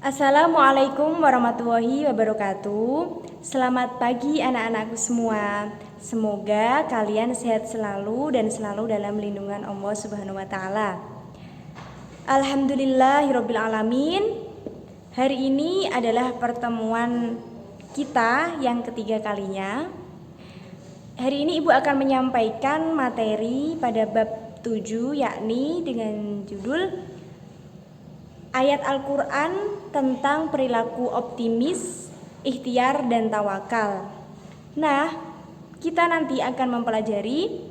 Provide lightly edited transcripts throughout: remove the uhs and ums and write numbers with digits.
Assalamualaikum warahmatullahi wabarakatuh. Selamat pagi anak-anakku semua. Semoga kalian sehat selalu dan selalu dalam lindungan Allah Subhanahu wa taala. Alhamdulillahirabbil alamin. Hari ini adalah pertemuan kita yang ketiga kalinya. Hari ini Ibu akan menyampaikan materi pada bab 7, yakni dengan judul ayat Al-Quran tentang perilaku optimis, ikhtiar, dan tawakal. Nah, kita nanti akan mempelajari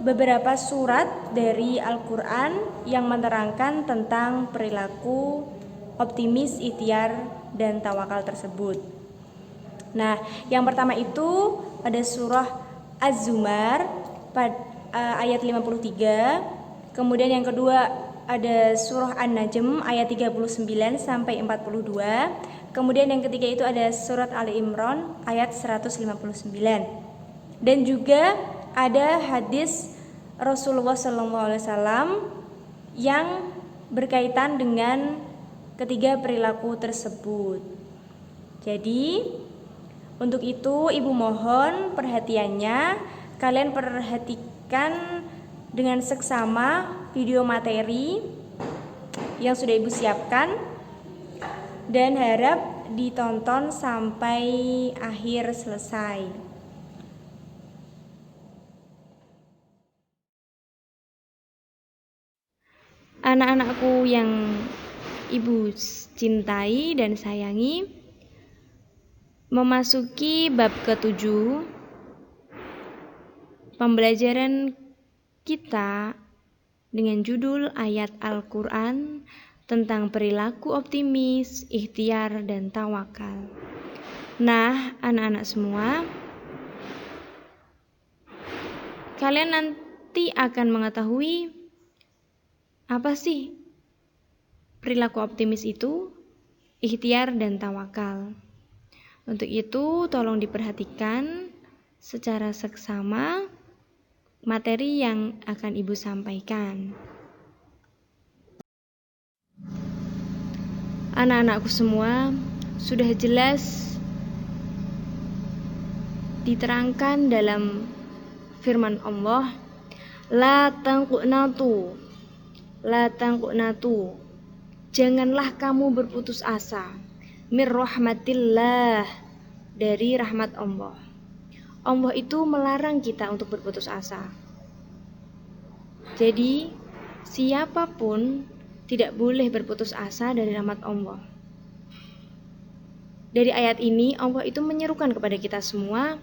beberapa surat dari Al-Quran yang menerangkan tentang perilaku optimis, ikhtiar, dan tawakal tersebut. Nah, yang pertama itu pada surah Az-Zumar ayat 53. Kemudian yang kedua ada surah An-Najm ayat 39 sampai 42. Kemudian yang ketiga itu ada surat Ali Imran ayat 159. Dan juga ada hadis Rasulullah SAW yang berkaitan dengan ketiga perilaku tersebut. Jadi untuk itu Ibu mohon perhatiannya, kalian perhatikan dengan seksama video materi yang sudah Ibu siapkan dan harap ditonton sampai akhir selesai. Anak-anakku yang Ibu cintai dan sayangi, memasuki bab ke-7 pembelajaran kita dengan judul ayat Al-Quran tentang perilaku optimis, ikhtiar, dan tawakal. Nah, anak-anak semua, kalian nanti akan mengetahui apa sih perilaku optimis itu, ikhtiar, dan tawakal. Untuk itu, tolong diperhatikan secara seksama materi yang akan Ibu sampaikan. Anak-anakku semua, sudah jelas diterangkan dalam firman Allah, la taqnatu, janganlah kamu berputus asa mir rahmatillah, dari rahmat Allah. Allah itu melarang kita untuk berputus asa. Jadi, siapapun tidak boleh berputus asa dari rahmat Allah. Dari ayat ini, Allah itu menyerukan kepada kita semua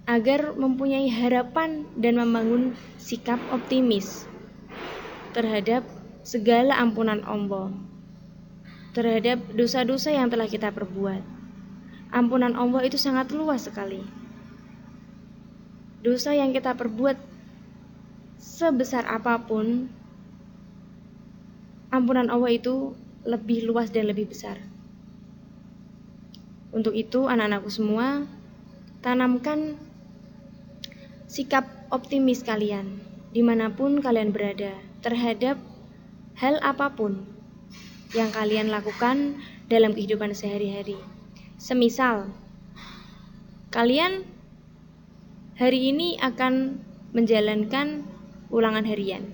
agar mempunyai harapan dan membangun sikap optimis terhadap segala ampunan Allah, terhadap dosa-dosa yang telah kita perbuat. Ampunan Allah itu sangat luas sekali. Dosa yang kita perbuat sebesar apapun, ampunan Allah itu lebih luas dan lebih besar. Untuk itu, anak-anakku semua, tanamkan sikap optimis kalian dimanapun kalian berada terhadap hal apapun yang kalian lakukan dalam kehidupan sehari-hari. Semisal kalian hari ini akan menjalankan ulangan harian.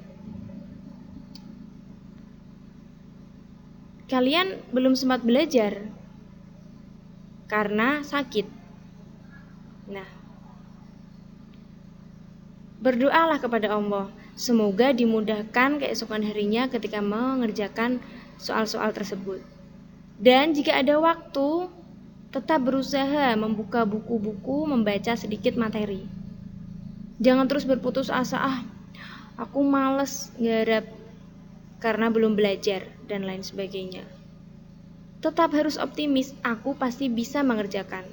Kalian belum sempat belajar karena sakit. Nah, berdoalah kepada Allah, semoga dimudahkan keesokan harinya ketika mengerjakan soal-soal tersebut. Dan jika ada waktu, tetap berusaha membuka buku-buku, membaca sedikit materi. Jangan terus berputus asa, aku males nggarap karena belum belajar dan lain sebagainya. Tetap harus optimis, aku pasti bisa mengerjakan.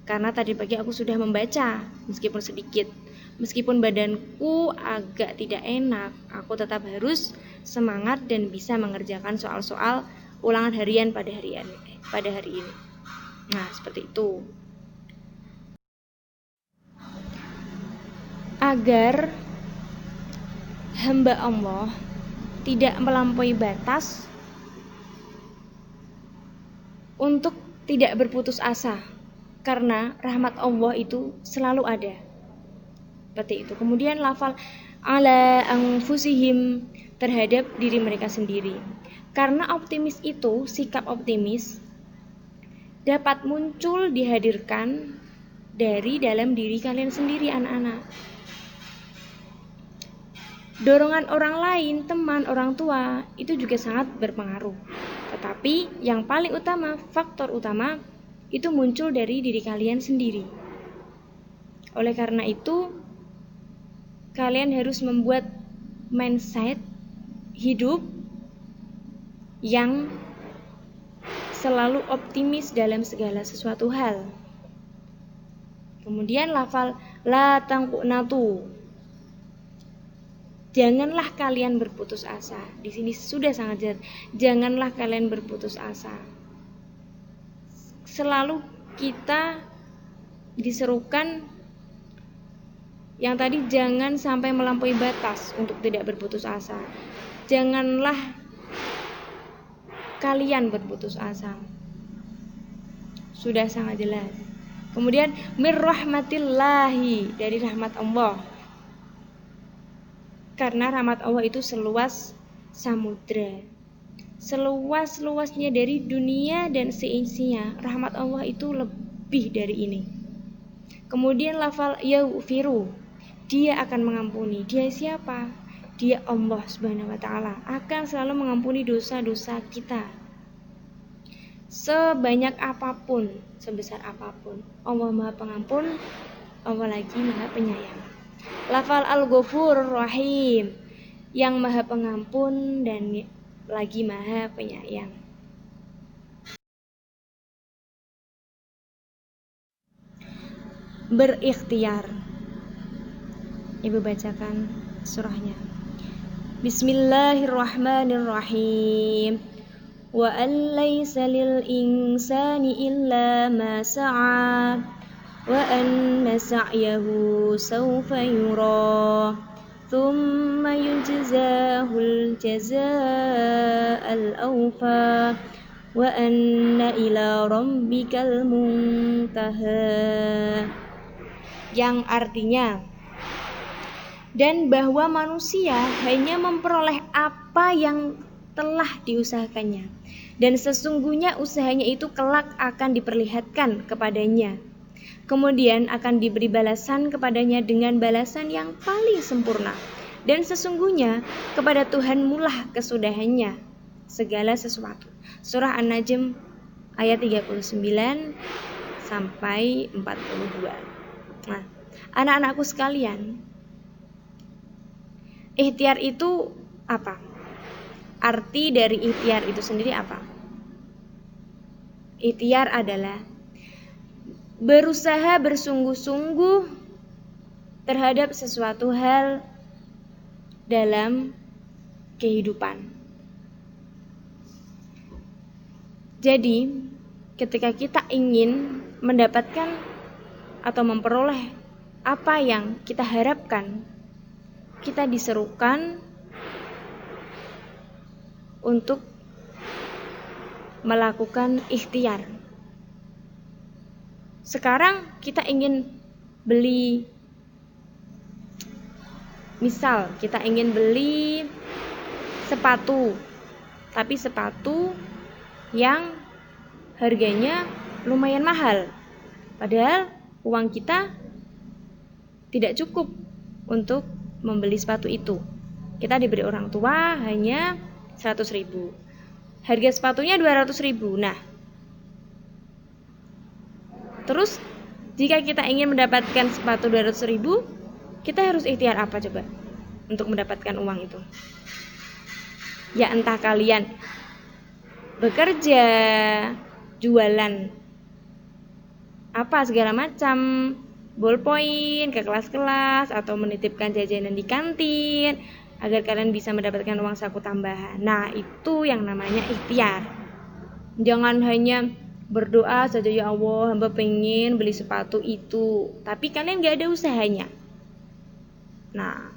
Karena tadi pagi aku sudah membaca, meskipun sedikit. Meskipun badanku agak tidak enak, aku tetap harus semangat dan bisa mengerjakan soal-soal ulangan harian pada hari ini. Nah, seperti itu. Agar hamba Allah tidak melampaui batas untuk tidak berputus asa, karena rahmat Allah itu selalu ada. Seperti itu. Kemudian lafal ala anfusihim, terhadap diri mereka sendiri. Karena optimis itu, sikap optimis dapat muncul dihadirkan dari dalam diri kalian sendiri, anak-anak. Dorongan orang lain, teman, orang tua itu juga sangat berpengaruh. Tetapi yang paling utama, faktor utama itu muncul dari diri kalian sendiri. Oleh karena itu, kalian harus membuat mindset hidup yang selalu optimis dalam segala sesuatu hal. Kemudian lafal la taqnatu. Janganlah kalian berputus asa. Di sini sudah sangat jelas. Janganlah kalian berputus asa. Selalu kita diserukan yang tadi, jangan sampai melampaui batas untuk tidak berputus asa. Janganlah kalian berputus asa. Sudah sangat jelas. Kemudian mir rahmatillahi, dari rahmat Allah. Karena rahmat Allah itu seluas samudra. Seluas-luasnya dari dunia dan seisinya, rahmat Allah itu lebih dari ini. Kemudian lafal yaghfiru, dia akan mengampuni. Dia siapa? Dia Allah Subhanahu wa ta'ala, akan selalu mengampuni dosa-dosa kita. Sebanyak apapun, sebesar apapun. Allah Maha Pengampun, Allah lagi Maha Penyayang. Lafal Al-Ghafurur Rahim, yang Maha Pengampun dan lagi Maha Penyayang. Berikhtiar. Ibu bacakan surahnya. Bismillahirrahmanirrahim. Wa an laysa lil insani illa ma sa'a wa anna sa'yahu sawfa yura thumma yujzahul jazaa'al awfa wa anna ila rabbikal muntaha. Yang artinya, dan bahwa manusia hanya memperoleh apa yang telah diusahakannya, dan sesungguhnya usahanya itu kelak akan diperlihatkan kepadanya, kemudian akan diberi balasan kepadanya dengan balasan yang paling sempurna, dan sesungguhnya kepada Tuhanmu lah kesudahannya segala sesuatu. Surah An-Najm ayat 39 sampai 42. Nah, anak-anakku sekalian, ikhtiar itu apa? Arti dari ikhtiar itu sendiri apa? Ikhtiar adalah berusaha bersungguh-sungguh terhadap sesuatu hal dalam kehidupan. Jadi, ketika kita ingin mendapatkan atau memperoleh apa yang kita harapkan, kita diserukan untuk melakukan ikhtiar. Sekarang kita ingin beli, misal kita ingin beli sepatu, tapi sepatu yang harganya lumayan mahal, padahal uang kita tidak cukup untuk membeli sepatu itu. Kita diberi orang tua hanya 100.000. Harga sepatunya 200.000. Nah, terus jika kita ingin mendapatkan sepatu 200.000, kita harus ikhtiar apa coba untuk mendapatkan uang itu? Ya, entah kalian bekerja, jualan apa segala macam, ballpoint ke kelas-kelas, atau menitipkan jajanan di kantin agar kalian bisa mendapatkan uang saku tambahan. Nah, itu yang namanya ikhtiar. Jangan hanya berdoa saja, ya Allah, hamba pengen beli sepatu itu, tapi kalian gak ada usahanya. Nah,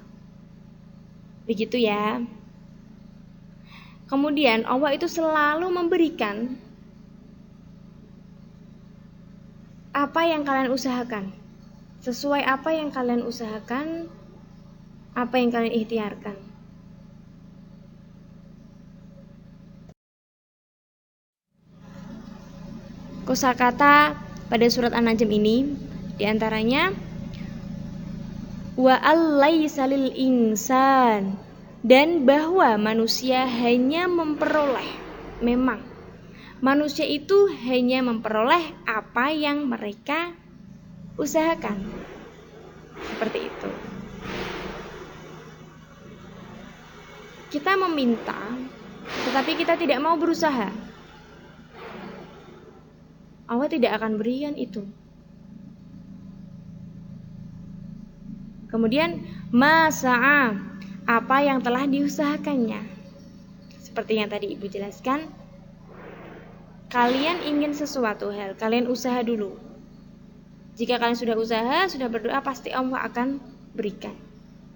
begitu ya. Kemudian Allah itu selalu memberikan apa yang kalian usahakan. Sesuai apa yang kalian usahakan, apa yang kalian ikhtiarkan. Kosakata pada surat An-Najm ini diantaranya wa al-laisa lil insan, dan bahwa manusia hanya memperoleh, memang manusia itu hanya memperoleh apa yang mereka usahakan. Seperti itu. Kita meminta, tetapi kita tidak mau berusaha, Allah tidak akan berikan itu. Kemudian masa'a, apa yang telah diusahakannya. Seperti yang tadi Ibu jelaskan, kalian ingin sesuatu hal, kalian usaha dulu. Jika kalian sudah usaha, sudah berdoa, pasti Allah akan berikan.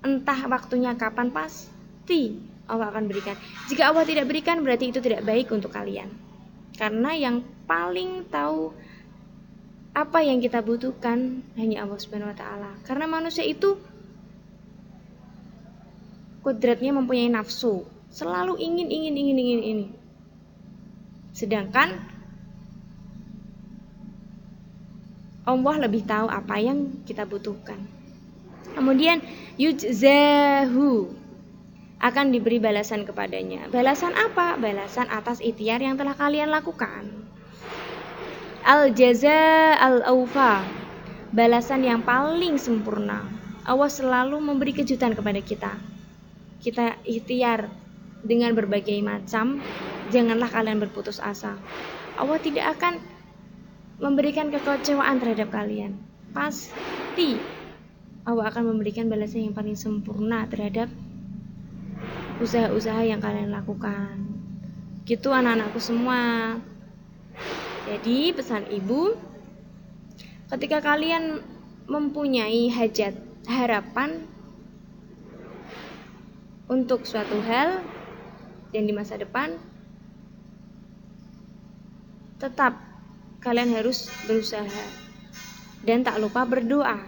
Entah waktunya kapan, pasti Allah akan berikan. Jika Allah tidak berikan, berarti itu tidak baik untuk kalian. Karena yang paling tahu apa yang kita butuhkan hanya Allah Subhanahu wa taala. Karena manusia itu kodratnya mempunyai nafsu, selalu ingin. Sedangkan Allah lebih tahu apa yang kita butuhkan. Kemudian yujzahu, akan diberi balasan kepadanya. Balasan apa? Balasan atas ikhtiar yang telah kalian lakukan. Al-jaza al-awfa, balasan yang paling sempurna. Allah selalu memberi kejutan kepada kita. Kita ikhtiar dengan berbagai macam, janganlah kalian berputus asa. Allah tidak akan memberikan kekecewaan terhadap kalian. Pasti Allah akan memberikan balasan yang paling sempurna terhadap usaha-usaha yang kalian lakukan. Gitu anak-anakku semua. Jadi pesan Ibu, ketika kalian mempunyai hajat, harapan untuk suatu hal dan di masa depan, tetap kalian harus berusaha dan tak lupa berdoa.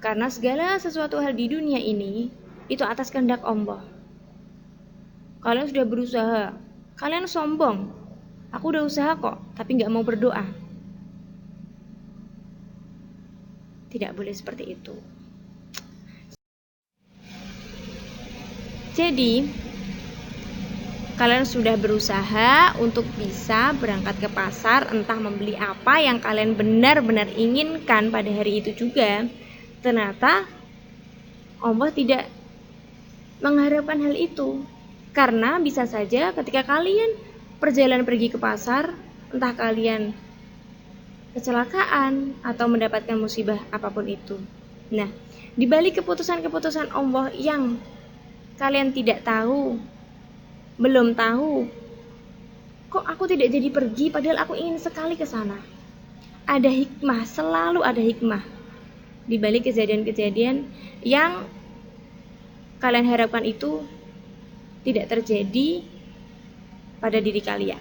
Karena segala sesuatu hal di dunia ini itu atas kehendak Allah. Kalian sudah berusaha, kalian sombong, aku udah usaha kok, tapi gak mau berdoa. Tidak boleh seperti itu. Jadi kalian sudah berusaha untuk bisa berangkat ke pasar, entah membeli apa yang kalian benar-benar inginkan pada hari itu juga. Ternyata Allah tidak mengharapkan hal itu. Karena bisa saja ketika kalian perjalanan pergi ke pasar, entah kalian kecelakaan atau mendapatkan musibah apapun itu. Nah, di balik keputusan-keputusan Allah yang kalian tidak tahu, belum tahu, kok aku tidak jadi pergi padahal aku ingin sekali ke sana. Ada hikmah, selalu ada hikmah di balik kejadian-kejadian yang kalian harapkan itu tidak terjadi pada diri kalian.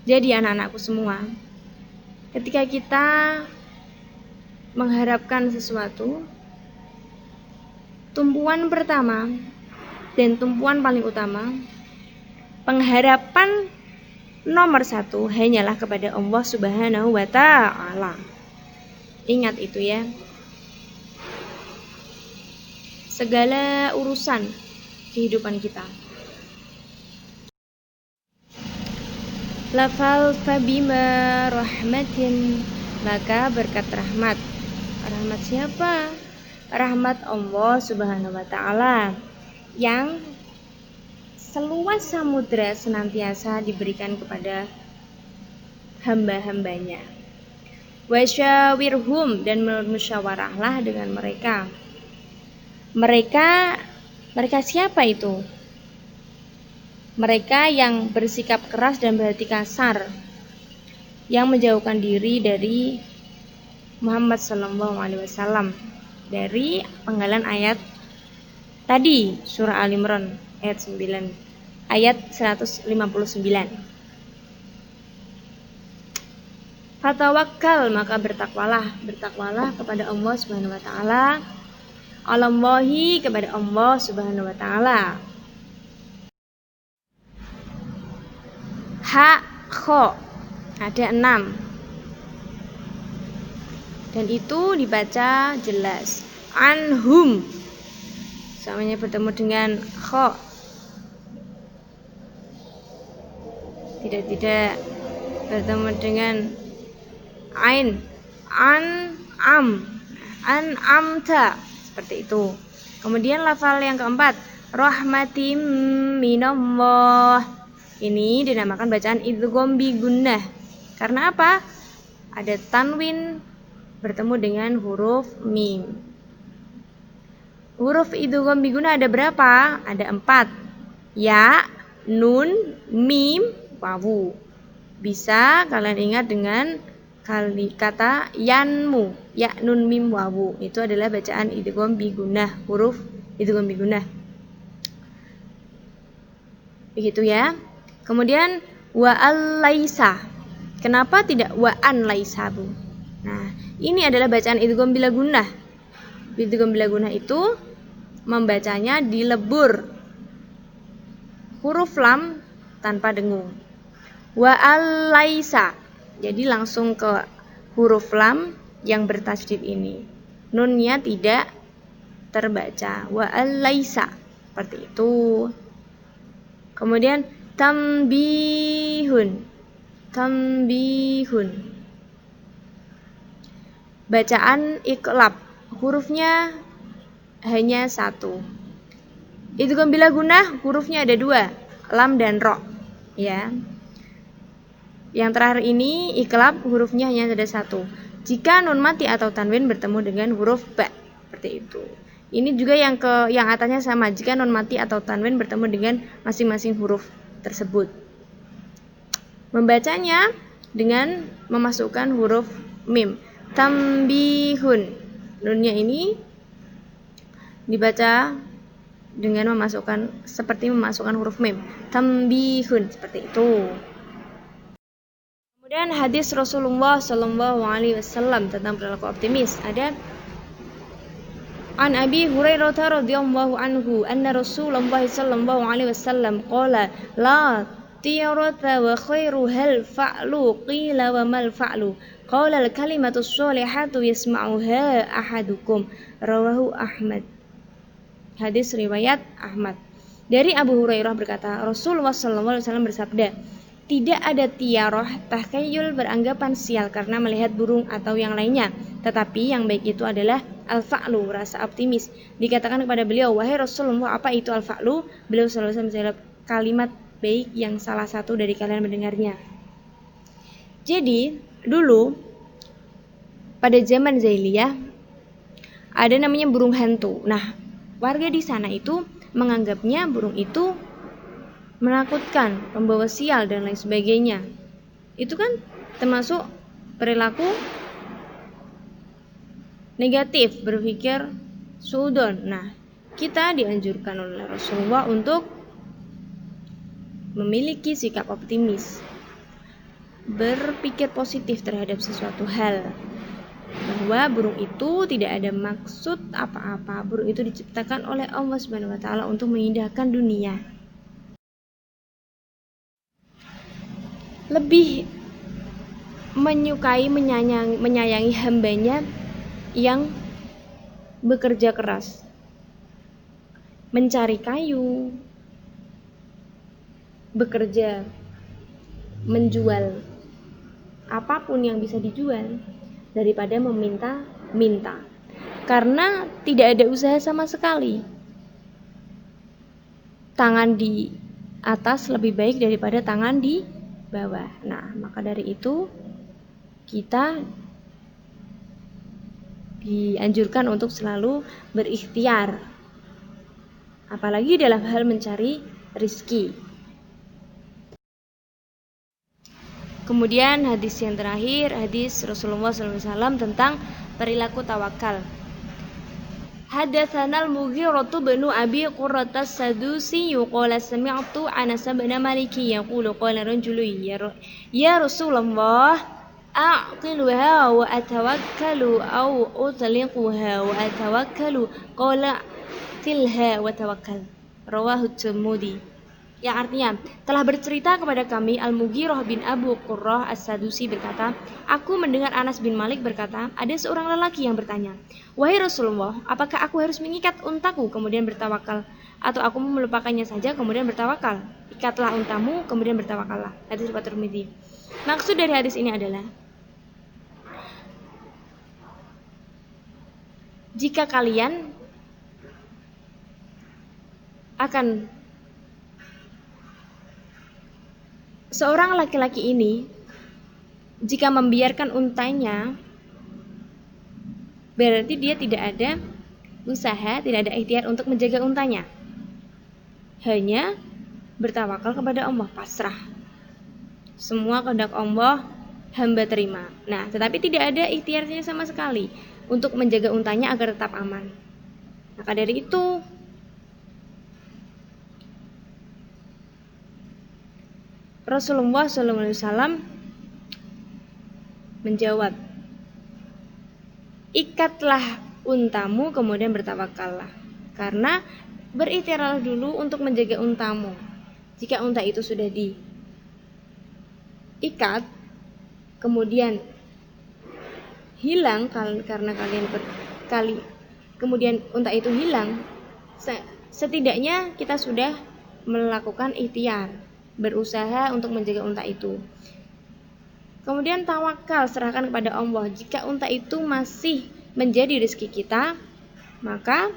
Jadi anak-anakku semua, ketika kita mengharapkan sesuatu, tumpuan pertama dan tumpuan paling utama, pengharapan nomor 1 hanyalah kepada Allah Subhanahu wa ta'ala. Ingat itu ya. Segala urusan kehidupan kita. Lafal fabima rahmatin, maka berkat rahmat. Rahmat siapa? Rahmat Allah Subhanahu wa ta'ala yang seluas samudra senantiasa diberikan kepada hamba-hambanya. Wasyawirhum, dan bermusyawarahlah dengan mereka. Mereka siapa itu? Mereka yang bersikap keras dan berhati kasar, yang menjauhkan diri dari Muhammad SAW, dari penggalan ayat tadi, surah Al-Imran ayat 9, ayat 159. Fatawakkal, maka bertakwalah kepada Allah Subhanahu wa taala. Alallahi, kepada Allah Subhanahu wa taala. Ha, kho, ada 6. Dan itu dibaca jelas. Anhum, samanya bertemu dengan kho. Tidak bertemu dengan ain. An'amta, seperti itu. Kemudian lafal yang keempat, rahmatim minallah. Ini dinamakan bacaan idgham bi gunnah. Karena apa? Ada tanwin bertemu dengan huruf mim. Huruf idgham bi gunnah ada berapa? Ada 4. Ya, nun, mim, wawu. Bisa kalian ingat dengan kata yanmu, ya, nun, mim, wawu. Itu adalah bacaan idgham bi gunnah, huruf idgham bi gunnah. Begitu ya. Kemudian wa al-laisa. Kenapa tidak wa an laisa, Bu? Nah, ini adalah bacaan idgham bila gunnah. Idgham bila gunnah itu membacanya dilebur huruf lam tanpa dengung. Wa al-laisa. Jadi langsung ke huruf lam yang bertasydid ini. Nunnya tidak terbaca. Wa al-laisa. Seperti itu. Kemudian tambihun. Bacaan iqlab. Hurufnya hanya 1. Idgham bila gunnah hurufnya ada 2, lam dan ro. Ya. Yang terakhir ini iqlab, hurufnya hanya ada 1. Jika nun mati atau tanwin bertemu dengan huruf ba, seperti itu. Ini juga yang atasnya sama. Jika nun mati atau tanwin bertemu dengan masing-masing huruf tersebut. Membacanya dengan memasukkan huruf mim. Tambihun. Nunnya ini dibaca dengan seperti memasukkan huruf mim. Tambihun, seperti itu. Kemudian hadis Rasulullah Shallallahu Alaihi Wasallam tentang perilaku optimis ada An Abi Hurairah radhiyallahu anhu anna Rasulullah sallallahu alaihi wasallam qala la tiyarata wa khairu hal fa'lu qila wa mal fa'lu qala al kalimatu sholihatu yasma'uha ahadukum rawahu Ahmad. Hadis riwayat Ahmad. Dari Abu Hurairah berkata, Rasulullah sallallahu alaihi wasallam bersabda, tidak ada tiaroh takhayul beranggapan sial karena melihat burung atau yang lainnya. Tetapi yang baik itu adalah al-fa'lu, rasa optimis. Dikatakan kepada beliau, wahai Rasulullah, apa itu al-fa'lu? Beliau selalu menjawab, kalimat baik yang salah satu dari kalian mendengarnya. Jadi, dulu pada zaman jahiliyah ada namanya burung hantu. Nah, warga di sana itu menganggapnya burung itu menakutkan, membawa sial dan lain sebagainya. Itu kan termasuk perilaku negatif, berpikir suudon. Nah, kita dianjurkan oleh Rasulullah untuk memiliki sikap optimis, berpikir positif terhadap sesuatu hal, bahwa burung itu tidak ada maksud apa-apa. Burung itu diciptakan oleh Allah Subhanahu wa taala untuk mengindahkan dunia. Lebih menyukai, menyayangi hambanya yang bekerja keras, mencari kayu, bekerja, menjual apapun yang bisa dijual daripada meminta-minta, karena tidak ada usaha sama sekali. Tangan di atas lebih baik daripada tangan di bawah. Nah, maka dari itu kita dianjurkan untuk selalu berikhtiar, apalagi dalam hal mencari rizki. Kemudian hadis yang terakhir, hadis Rasulullah SAW tentang perilaku tawakal. Hadatsana al-Mughirah bin Abi Qurrah as-Sadusi qala sami'tu Anas bin Malik yaqulu qala rajulun ya Rasulullah أعقلها وأتوكل أو أطلقها وأتوكل قال قلها وتوكل رواه الترمذي. Yang artinya, telah bercerita kepada kami Al-Mughirah bin Abu Qurrah As-Sadusi berkata, aku mendengar Anas bin Malik berkata, ada seorang lelaki yang bertanya, wahai Rasulullah, apakah aku harus mengikat untaku kemudian bertawakal, atau aku melupakannya saja kemudian bertawakal? Ikatlah untamu kemudian bertawakallah. Hadis riwayat Tirmidzi. Maksud dari hadis ini adalah, jika kalian akan seorang laki-laki ini jika membiarkan untanya, berarti dia tidak ada usaha, tidak ada ikhtiar untuk menjaga untanya. Hanya bertawakal kepada Allah, pasrah. Semua kehendak Allah hamba terima. Nah, tetapi tidak ada ikhtiarnya sama sekali untuk menjaga untanya agar tetap aman. Maka dari itu, Rasulullah SAW menjawab, ikatlah untamu kemudian bertawakallah. Karena berikhtiarlah dulu untuk menjaga untamu. Jika unta itu sudah diikat, kemudian hilang karena kemudian unta itu hilang, setidaknya kita sudah melakukan ikhtiar, berusaha untuk menjaga unta itu. Kemudian tawakal, serahkan kepada Allah. Jika unta itu masih menjadi rezeki kita, maka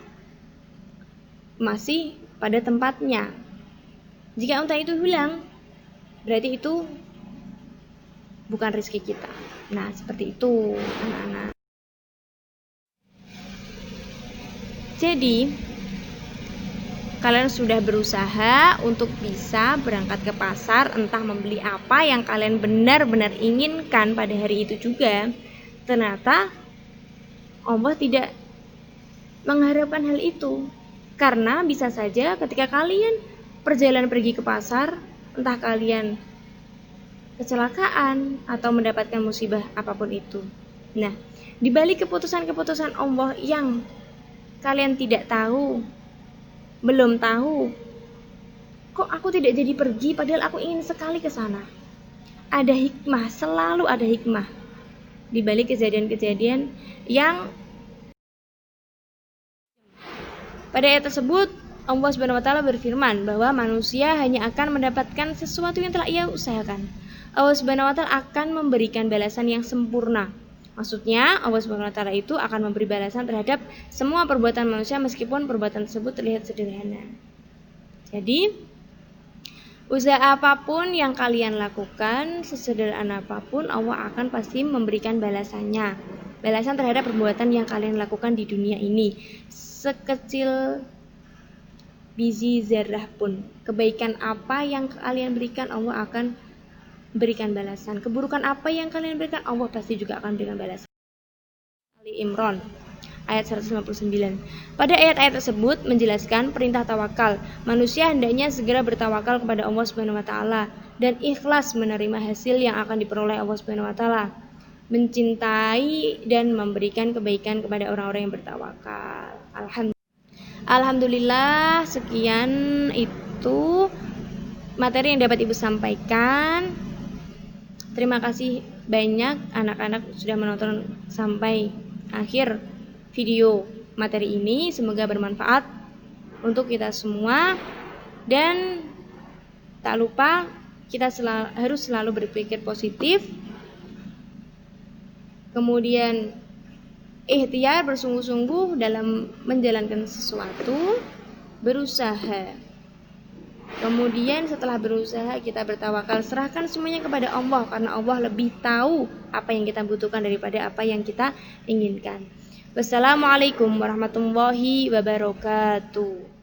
masih pada tempatnya. Jika unta itu hilang, berarti itu bukan rezeki kita. Nah, seperti itu anak-anak. Jadi kalian sudah berusaha untuk bisa berangkat ke pasar, entah membeli apa yang kalian benar-benar inginkan pada hari itu juga. Ternyata Allah tidak mengharapkan hal itu. Karena bisa saja ketika kalian perjalanan pergi ke pasar, entah kalian kecelakaan atau mendapatkan musibah apapun itu. Nah, di balik keputusan-keputusan Allah yang kalian tidak tahu, belum tahu, kok aku tidak jadi pergi padahal aku ingin sekali ke sana. Ada hikmah, selalu ada hikmah di balik kejadian-kejadian yang pada ayat tersebut Allah Subhanahu wa taala berfirman bahwa manusia hanya akan mendapatkan sesuatu yang telah ia usahakan. Allah Subhanahu wa taala akan memberikan balasan yang sempurna. Maksudnya Allah Subhanahu wa taala itu akan memberi balasan terhadap semua perbuatan manusia meskipun perbuatan tersebut terlihat sederhana. Jadi, usaha apapun yang kalian lakukan, sesederhana apapun, Allah akan pasti memberikan balasannya. Balasan terhadap perbuatan yang kalian lakukan di dunia ini. Sekecil biji zarah pun, kebaikan apa yang kalian berikan, Allah akan berikan balasan. Keburukan apa yang kalian berikan, Allah pasti juga akan berikan balasan. Ali Imran ayat 159. Pada ayat-ayat tersebut menjelaskan perintah tawakal. Manusia hendaknya segera bertawakal kepada Allah Subhanahu wa taala dan ikhlas menerima hasil yang akan diperoleh Allah Subhanahu wa taala. Mencintai dan memberikan kebaikan kepada orang-orang yang bertawakal. Alhamdulillah, sekian itu materi yang dapat Ibu sampaikan. Terima kasih banyak anak-anak sudah menonton sampai akhir video materi ini. Semoga bermanfaat untuk kita semua. Dan tak lupa kita harus selalu berpikir positif. Kemudian ikhtiar, bersungguh-sungguh dalam menjalankan sesuatu, berusaha. Kemudian setelah berusaha kita bertawakal, serahkan semuanya kepada Allah karena Allah lebih tahu apa yang kita butuhkan daripada apa yang kita inginkan. Wassalamualaikum warahmatullahi wabarakatuh.